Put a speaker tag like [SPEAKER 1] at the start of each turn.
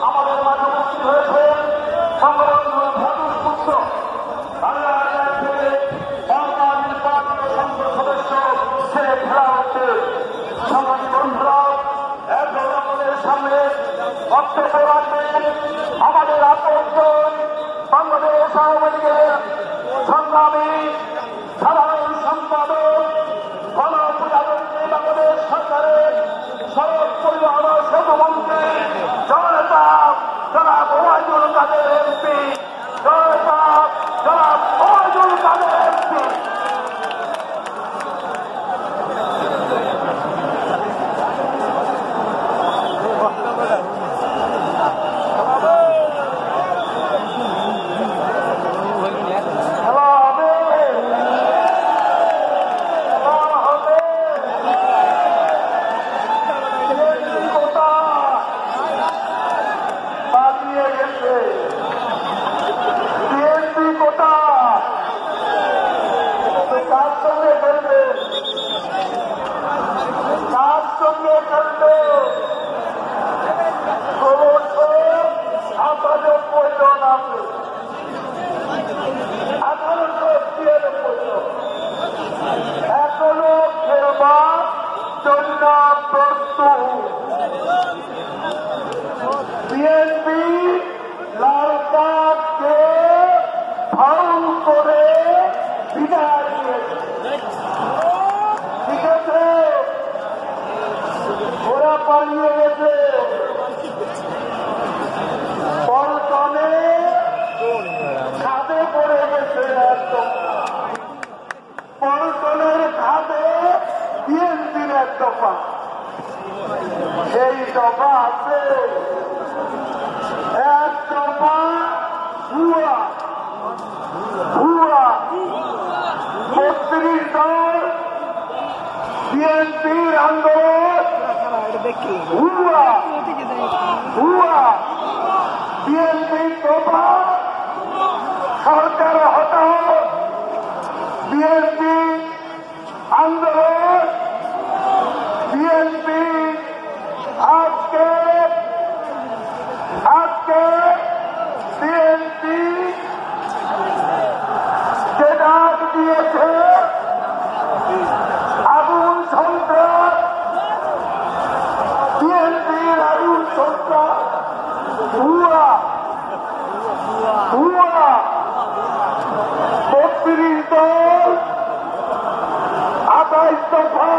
[SPEAKER 1] আমাদের মাঝে উপস্থিত হয়েছে সংগঠন ভূতপুত্র নির্বাচিত সংসদ সদস্য ছেড়ে ফেলা হচ্ছে। সংগ্রামী বন্ধুরা, এখন আমাদের সামনে বক্তব্য রাখবেন আমাদের আপন বাংলাদেশ আওয়ামী লীগের সংগ্রামী সাধারণ সম্পাদক গণপ্রজাতন্ত্রী বাংলাদেশ সরকারের সড়ক পরিবহন সেতুমন্ত্রী জনাব ওবায়দুল কাদের এমপি, জনাব ওবায়দুল কাদের এমপি। এখনো খেলবার জন্য প্রস্তুত। বিএনপি লাল কার্ডকে ফাউল করে বিদায় দিয়েছে। ঠিক আছে, ওরা পালিয়ে গেছে। পল্টনে খাদে পড়ে গেছে। একদম পল্টনের খাদে বিএনপির এক দফা, সেই দফা আছে এক দফা ভুয়া ৩৬ দল বিএনপির আন্দোলন ভুয়া বিএনপির দফা সরকার হটাও, বিএনপি আন্দোলন, বিএনপি আজকে বিএনপি যে ডাক দিয়েছে আগুন সন্ত্রাস, বিএনপির আগুন সন্ত্রাস ভুয়া ৩২ দল ২৮ দফা